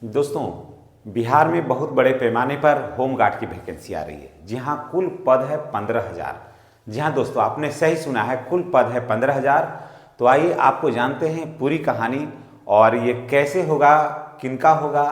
दोस्तों, बिहार में बहुत बड़े पैमाने पर होमगार्ड की वैकेंसी आ रही है। जी हाँ, कुल पद है 15,000। जी हाँ दोस्तों, आपने सही सुना है, कुल पद है 15,000। तो आइए आपको जानते हैं पूरी कहानी, और ये कैसे होगा, किनका होगा,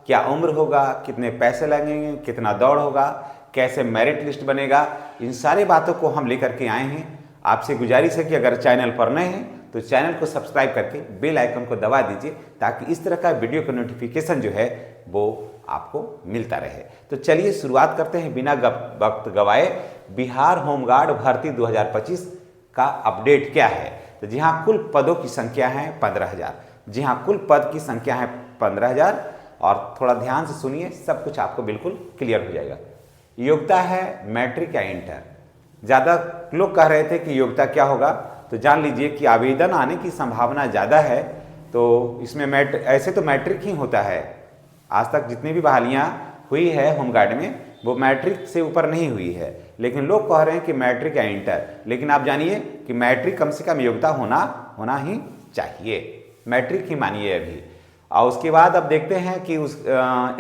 क्या उम्र होगा, कितने पैसे लगेंगे, कितना दौड़ होगा, कैसे मेरिट लिस्ट बनेगा, इन सारी बातों को हम लेकर के आए हैं। आपसे गुजारिश है कि अगर चैनल पर नए हैं तो चैनल को सब्सक्राइब करके बेल आइकन को दबा दीजिए, ताकि इस तरह का वीडियो का नोटिफिकेशन जो है वो आपको मिलता रहे। तो चलिए शुरुआत करते हैं बिना वक्त गवाए। बिहार होमगार्ड भर्ती 2025 का अपडेट क्या है। तो जी हाँ, कुल पदों की संख्या है 15,000। जी हाँ, कुल पद की संख्या है 15,000। और थोड़ा ध्यान से सुनिए, सब कुछ आपको बिल्कुल क्लियर हो जाएगा। योग्यता है मैट्रिक या इंटर। ज़्यादा लोग कह रहे थे कि योग्यता क्या होगा, तो जान लीजिए कि आवेदन आने की संभावना ज़्यादा है। तो इसमें ऐसे तो मैट्रिक ही होता है। आज तक जितनी भी बहालियाँ हुई है होमगार्ड में, वो मैट्रिक से ऊपर नहीं हुई है। लेकिन लोग कह रहे हैं कि मैट्रिक या इंटर, लेकिन आप जानिए कि मैट्रिक कम से कम योग्यता होना ही चाहिए। मैट्रिक ही मानिए अभी। और उसके बाद अब देखते हैं कि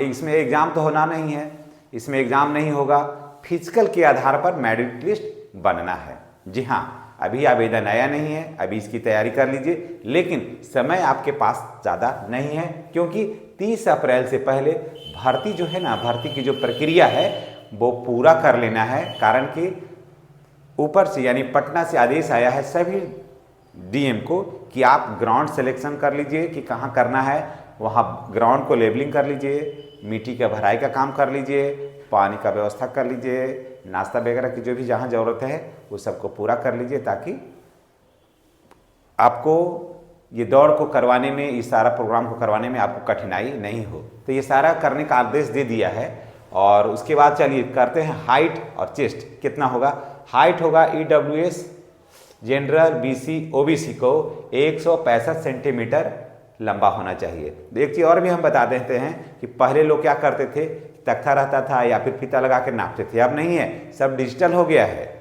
इसमें एग्ज़ाम तो होना नहीं है, इसमें एग्ज़ाम नहीं होगा, फिजिकल के आधार पर मेरिट लिस्ट बनना है। जी हाँ, अभी आवेदन आया नहीं है, अभी इसकी तैयारी कर लीजिए, लेकिन समय आपके पास ज़्यादा नहीं है, क्योंकि 30 अप्रैल से पहले भर्ती जो है ना, भर्ती की जो प्रक्रिया है वो पूरा कर लेना है। कारण कि ऊपर से यानी पटना से आदेश आया है सभी डीएम को कि आप ग्राउंड सिलेक्शन कर लीजिए कि कहाँ करना है, वहाँ ग्राउंड को लेबलिंग कर लीजिए, मिट्टी का भराई का काम कर लीजिए, पानी का व्यवस्था कर लीजिए, नाश्ता वगैरह की जो भी जहाँ ज़रूरत है वो सबको पूरा कर लीजिए, ताकि आपको ये दौड़ को करवाने में, इस सारा प्रोग्राम को करवाने में आपको कठिनाई नहीं हो। तो ये सारा करने का आदेश दे दिया है। और उसके बाद चलिए करते हैं हाइट और चेस्ट कितना होगा। हाइट होगा EWS जनरल, BC, OBC को 165 सेंटीमीटर लंबा होना चाहिए। एक चीज़ और भी हम बता देते हैं कि पहले लोग क्या करते थे, तख्ता रहता था या फिर फीता लगा के नापते थे। अब नहीं है, सब डिजिटल हो गया है।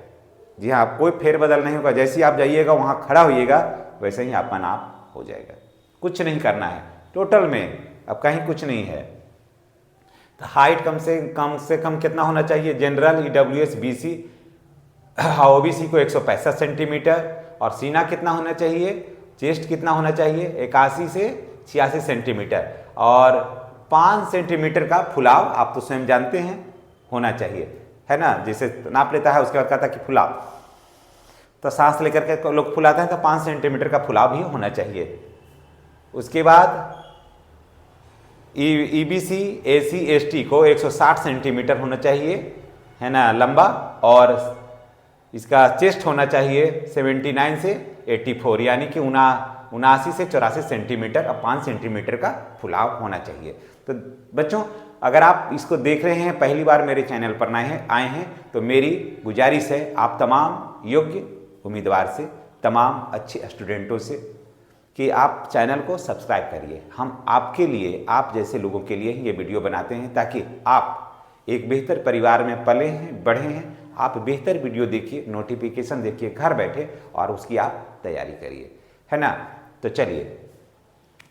जी हाँ, कोई फेरबदल नहीं होगा। जैसे ही आप जाइएगा वहाँ खड़ा होइएगा, वैसे ही आपका नाप हो जाएगा। कुछ नहीं करना है टोटल में, अब कहीं कुछ नहीं है। तो हाइट कम से कम कितना होना चाहिए। जनरल, EWS, BC, OBC को 165 सेंटीमीटर। और सीना कितना होना चाहिए, चेस्ट कितना होना चाहिए, 81 से 86 सेंटीमीटर। और 5 सेंटीमीटर का फुलाव आप तो स्वयं जानते हैं होना चाहिए, है ना। जैसे नाप लेता है, उसके बाद कहता है कि फुलाव, तो सांस लेकर के लोग फुलाते हैं, तो 5 सेंटीमीटर का फुलाव भी होना चाहिए। उसके बाद EBC, AC, ST को 160 सेंटीमीटर होना चाहिए, है ना, लंबा। और इसका चेस्ट होना चाहिए 79 से 84, यानी कि 79 से 84 सेंटीमीटर और 5 सेंटीमीटर का फुलाव होना चाहिए। तो बच्चों, अगर आप इसको देख रहे हैं, पहली बार मेरे चैनल पर आए हैं, तो मेरी गुजारिश है आप तमाम योग्य उम्मीदवार से, तमाम अच्छे स्टूडेंटों से, कि आप चैनल को सब्सक्राइब करिए। हम आपके लिए, आप जैसे लोगों के लिए ये वीडियो बनाते हैं, ताकि आप एक बेहतर परिवार में पले हैं, बढ़े हैं। आप बेहतर वीडियो देखिए, नोटिफिकेशन देखिए घर बैठे, और उसकी आप तैयारी करिए, है ना। तो चलिए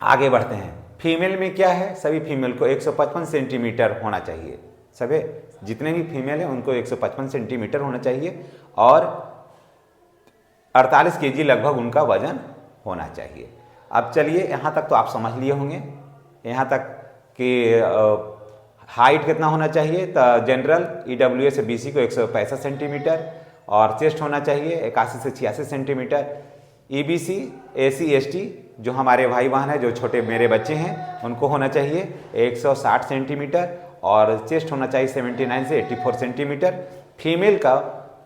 आगे बढ़ते हैं। फीमेल में क्या है, सभी फीमेल को 155 सेंटीमीटर होना चाहिए। सभी जितने भी फीमेल हैं उनको 155 सेंटीमीटर होना चाहिए, और 48 kg लगभग उनका वजन होना चाहिए। अब चलिए, यहाँ तक तो आप समझ लिए होंगे, यहाँ तक कि हाइट कितना होना चाहिए। तो जनरल, EWS, BC को 165 सेंटीमीटर, और चेस्ट होना चाहिए 81 से 86 सेंटीमीटर। EBC, AC, ST जो हमारे भाई बहन हैं, जो छोटे मेरे बच्चे हैं, उनको होना चाहिए 160 सेंटीमीटर, और चेस्ट होना चाहिए 79 से 84 सेंटीमीटर। फीमेल का,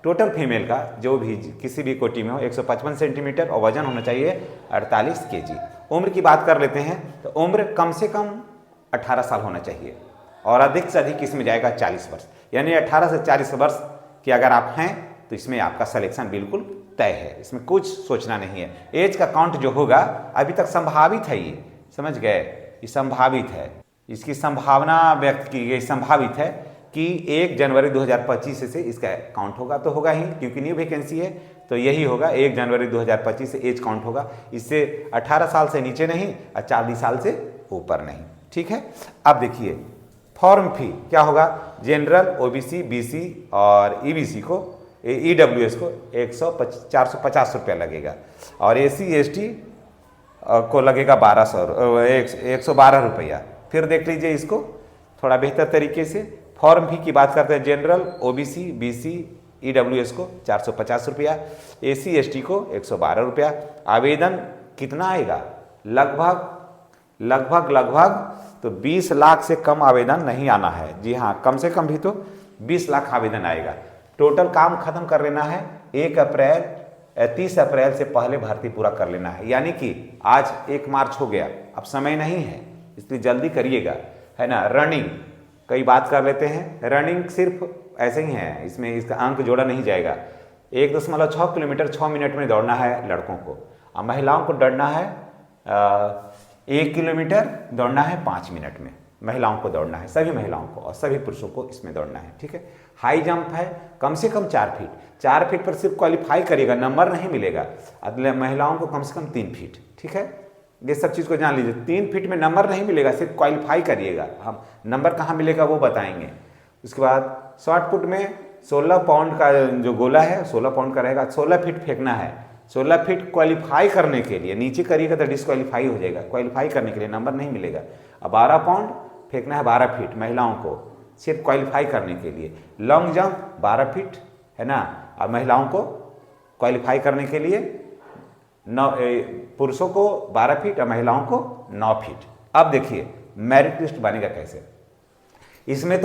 टोटल फीमेल का जो भी किसी भी कोटि में हो, 155 सेंटीमीटर, और वजन होना चाहिए 48 kg। उम्र की बात कर लेते हैं, तो उम्र कम से कम 18 साल होना चाहिए, और अधिक से अधिक इसमें जाएगा 40 वर्ष। यानी 18 से 40 वर्ष के अगर आप हैं, तो इसमें आपका सिलेक्शन बिल्कुल तय है, इसमें कुछ सोचना नहीं है। एज का काउंट जो होगा, अभी तक संभावित है, ये समझ गए, ये संभावित है। इसकी संभावना व्यक्त की गई, संभावित है कि 1 जनवरी 2025 से इसका काउंट होगा, तो होगा ही, क्योंकि न्यू वैकेंसी है, तो यही होगा 1 जनवरी 2025 से एज काउंट होगा। इससे 18 साल से नीचे नहीं और 40 साल से ऊपर नहीं। ठीक है। अब देखिए फॉर्म फी क्या होगा, जनरल, ओबीसी, बीसी और ईबीसी को, ईडब्ल्यूएस को 450 रुपया लगेगा और एसी एसटी को लगेगा 112 रुपया। फिर देख लीजिए इसको थोड़ा बेहतर तरीके से, फॉर्म फी की बात करते हैं, जनरल, ओबीसी, बीसी, ईडब्ल्यूएस को 450 रुपया, एसी एसटी को 112 रुपया। आवेदन कितना आएगा, लगभग तो 20 लाख से कम आवेदन नहीं आना है। जी हाँ, कम से कम भी तो 20 लाख आवेदन आएगा। टोटल काम खत्म कर लेना है 30 अप्रैल से पहले भर्ती पूरा कर लेना है। यानी कि आज 1 मार्च हो गया, अब समय नहीं है, इसलिए जल्दी करिएगा, है ना। रनिंग कई बात कर लेते हैं, रनिंग सिर्फ ऐसे ही है, इसमें इसका अंक जोड़ा नहीं जाएगा। 1.6 किलोमीटर 6 मिनट में दौड़ना है लड़कों को, और महिलाओं को दौड़ना है 1 किलोमीटर दौड़ना है 5 मिनट में। महिलाओं को दौड़ना है, सभी महिलाओं को और सभी पुरुषों को इसमें दौड़ना है, ठीक है। हाई जंप है कम से कम 4 फीट, 4 फीट पर सिर्फ क्वालिफाई करिएगा, नंबर नहीं मिलेगा। महिलाओं को कम से कम 3 फीट, ठीक है। ये सब चीज़ को जान लीजिए, 3 फीट में नंबर नहीं मिलेगा, सिर्फ क्वालिफाई करिएगा। हम नंबर कहाँ मिलेगा वो बताएंगे। उसके बाद शॉर्ट पुट में 16 पाउंड का जो गोला है 16 पाउंड का रहेगा, 16 फीट फेंकना है। 16 फीट क्वालिफाई करने के लिए, नीचे करिएगा तो डिस्क्वालीफाई हो जाएगा, क्वालिफाई करने के लिए नंबर नहीं मिलेगा। अब 12 पाउंड फेंकना है 12 फीट महिलाओं को, सिर्फ क्वालिफाई करने के लिए। लॉन्ग जंप 12 फीट है ना, और महिलाओं को क्वालिफाई करने के लिए 9, पुरुषों को 12 फीट और महिलाओं को 9 फीट। अब देखिए मेरिट लिस्ट बनेगा कैसे। इसमें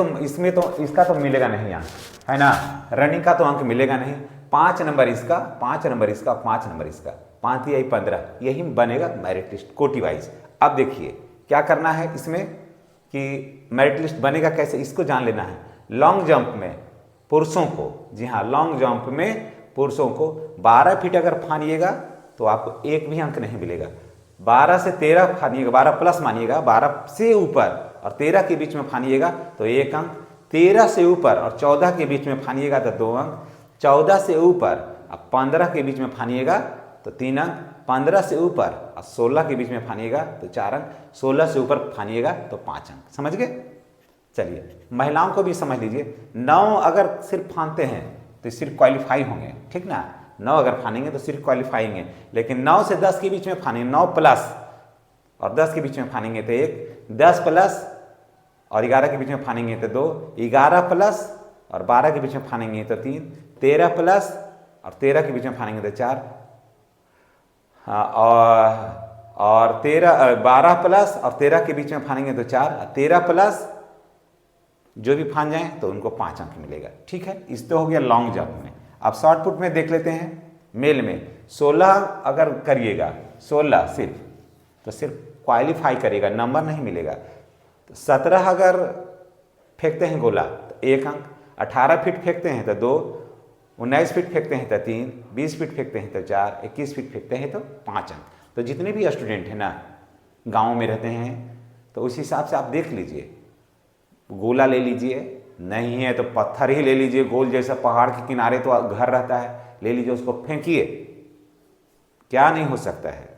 तो इसका तो मिलेगा नहीं अंक, है ना। रनिंग का तो अंक मिलेगा नहीं। 5 नंबर इसका, 5 नंबर इसका, 5 नंबर इसका, 5 या 15, यही बनेगा मेरिट लिस्ट कोटि वाइज। अब देखिए क्या करना है इसमें कि मेरिट लिस्ट बनेगा कैसे, इसको जान लेना है। लॉन्ग जंप में पुरुषों को, जी हाँ, लॉन्ग जंप में पुरुषों को 12 फीट अगर फानिएगा तो आपको एक भी अंक नहीं मिलेगा। 12 से 13 फानिएगा, 12 प्लस मानिएगा, 12 से ऊपर और 13 के बीच में फानिएगा तो 1 अंक, 13 से ऊपर और 14 के बीच में फानिएगा तो 2 अंक, 14 से ऊपर और 15 के बीच में फानिएगा तो 3 अंक, 15 से ऊपर और 16 के बीच में फानिएगा तो 4 अंक, 16 से ऊपर फानिएगा तो 5 अंक। समझ गए। चलिए महिलाओं को भी समझ लीजिए। 9 अगर सिर्फ फानते हैं तो सिर्फ क्वालिफाई होंगे, ठीक ना। 9 अगर फानेंगे तो सिर्फ क्वालिफाई होंगे, लेकिन 9 से 10 के बीच में फानेंगे, 9 प्लस और 10 के बीच में फानेंगे तो 1, 10 प्लस और 11 के बीच में फानेंगे तो 2, 11 प्लस और 12 के बीच में फानेंगे तो 3, 13 प्लस और 13 के बीच में फानेंगे तो 4, और 12 प्लस और 13 के बीच में फानेंगे तो 4, 13 प्लस जो भी फान जाए तो उनको 5 अंक मिलेगा, ठीक है। इस तो हो गया लॉन्ग जंप में। अब शॉर्ट पुट में देख लेते हैं। मेल में 16 अगर करिएगा, 16 सिर्फ, तो सिर्फ क्वालिफाई करिएगा, नंबर नहीं मिलेगा। तो 17 अगर फेंकते हैं गोला तो 1 अंक, 18 फीट फेंकते हैं तो 2, 19 फीट फेंकते हैं तो 3, 20 फीट फेंकते हैं तो 4, 21 फीट फेंकते हैं तो 5 अंक। तो जितने भी स्टूडेंट हैं ना गाँव में रहते हैं तो उस हिसाब से आप देख लीजिए, गोला ले लीजिए, नहीं है तो पत्थर ही ले लीजिए, गोल जैसा पहाड़ के किनारे तो घर रहता है, ले लीजिए, उसको फेंकिए, क्या नहीं हो सकता है,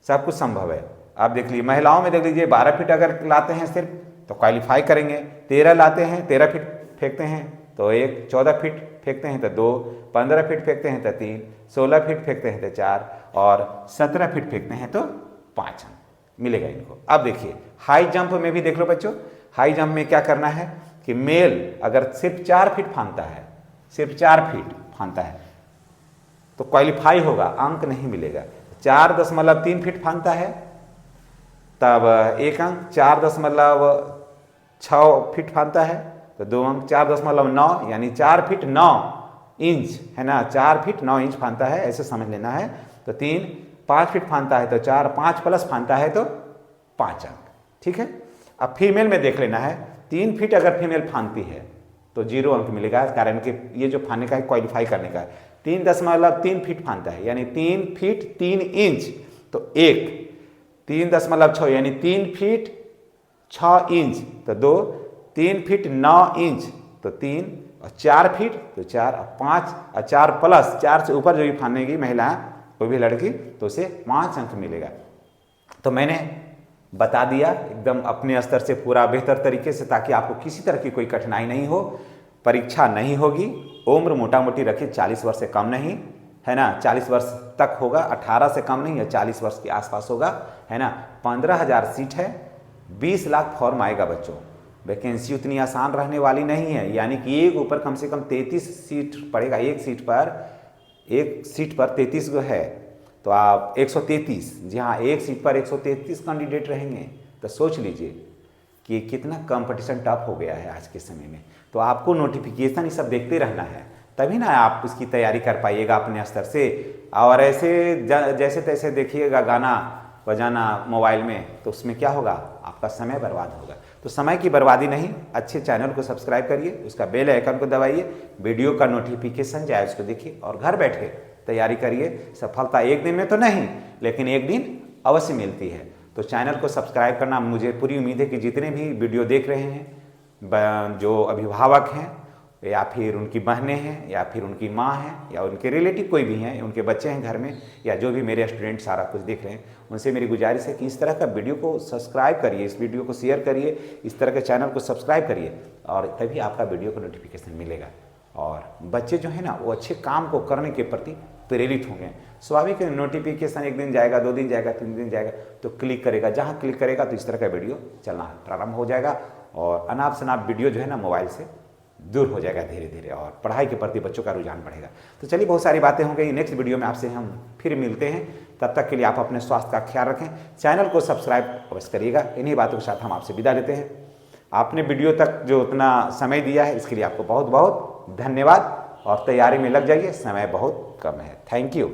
सब कुछ संभव है। आप देख लीजिए महिलाओं में देख लीजिए, 12 फीट अगर लाते हैं सिर्फ तो क्वालिफाई करेंगे, 13 लाते हैं, 13 फीट फेंकते हैं तो 1, 14 फीट फेंकते हैं तो 2, 15 फीट फेंकते हैं तो 3, 16 फीट फेंकते हैं तो 4 और 17 फीट फेंकते हैं तो 5 अंक मिलेगा इनको। अब देखिए हाई जंप में भी देख लो बच्चों। हाई जंप में क्या करना है कि मेल अगर सिर्फ 4 फीट फानता है, सिर्फ 4 फीट फानता है तो क्वालिफाई होगा, अंक नहीं मिलेगा। 4.3 फीट फानता है तब 1 अंक, 4.6 फीट फानता है तो 2 अंक, 4.9 यानी 4 फीट 9 इंच है ना, 4 फीट 9 इंच फानता है, ऐसे समझ लेना है तो 3, 5 फीट फानता है तो 4, 5 प्लस फानता है तो 5 अंक, ठीक है। अब फीमेल में देख लेना है, 3 फीट अगर फीमेल फानती है तो 0 अंक मिलेगा, कारण कि ये जो फाने का है क्वालिफाई करने का है। 3.3 फीट फानता है यानी 3 फीट 3 इंच तो 1, 3.6 यानी 3 फीट 6 इंच तो 2, 3 फीट 9 इंच तो 3 और 4 फीट तो 4 और 5 और 4 प्लस 4 से ऊपर जो भी फानेगी महिला कोई भी लड़की तो उसे 5 अंक मिलेगा। तो मैंने बता दिया एकदम अपने स्तर से पूरा बेहतर तरीके से, ताकि आपको किसी तरह की कोई कठिनाई नहीं हो। परीक्षा नहीं होगी, उम्र मोटा मोटी रखिए 40 वर्ष से कम नहीं, है ना, 40 वर्ष तक होगा, 18 से कम नहीं या 40 वर्ष के आसपास होगा, है ना। 15,000 सीट है, 20 लाख फॉर्म आएगा बच्चों। वैकेंसी उतनी आसान रहने वाली नहीं है, यानी कि एक ऊपर कम से कम 33 सीट पड़ेगा। एक सीट पर 33 गो है, तो आप 133, जी हाँ, एक सीट पर 133 कैंडिडेट रहेंगे। तो सोच लीजिए कि कितना कंपटीशन टफ हो गया है आज के समय में। तो आपको नोटिफिकेशन ये सब देखते रहना है, तभी ना आप इसकी तैयारी कर पाइएगा अपने स्तर से। और ऐसे जैसे तैसे देखिएगा गाना बजाना मोबाइल में, तो उसमें क्या होगा, आपका समय बर्बाद होगा। तो समय की बर्बादी नहीं, अच्छे चैनल को सब्सक्राइब करिए, उसका बेल आइकन को दबाइए, वीडियो का नोटिफिकेशन जाए उसको देखिए और घर बैठे तैयारी करिए। सफलता एक दिन में तो नहीं, लेकिन एक दिन अवश्य मिलती है। तो चैनल को सब्सक्राइब करना, मुझे पूरी उम्मीद है कि जितने भी वीडियो देख रहे हैं, जो अभिभावक हैं या फिर उनकी बहनें हैं या फिर उनकी माँ हैं या उनके रिलेटिव कोई भी हैं, उनके बच्चे हैं घर में, या जो भी मेरे स्टूडेंट सारा कुछ देख रहे हैं, उनसे मेरी गुजारिश है कि इस तरह का वीडियो को सब्सक्राइब करिए, इस वीडियो को शेयर करिए, इस तरह के चैनल को सब्सक्राइब करिए, और तभी आपका वीडियो को नोटिफिकेशन मिलेगा। और बच्चे जो है ना, वो अच्छे काम को करने के प्रति प्रेरित होंगे। स्वाभाविक नोटिफिकेशन एक दिन जाएगा, 2 दिन जाएगा, 3 दिन जाएगा, तो क्लिक करेगा, जहाँ क्लिक करेगा तो इस तरह का वीडियो चलना प्रारंभ हो जाएगा, और अनाप शनाप वीडियो जो है ना मोबाइल से दूर हो जाएगा धीरे धीरे, और पढ़ाई के प्रति बच्चों का रुझान बढ़ेगा। तो चलिए, बहुत सारी बातें हो गई, नेक्स्ट वीडियो में आपसे हम फिर मिलते हैं। तब तक के लिए आप अपने स्वास्थ्य का ख्याल रखें, चैनल को सब्सक्राइब अवश्य करिएगा। इन्हीं बातों के साथ हम आपसे विदा लेते हैं। आपने वीडियो तक जो उतना समय दिया है, इसके लिए आपको बहुत बहुत धन्यवाद, और तैयारी में लग जाइए, समय बहुत कम है। Thank you.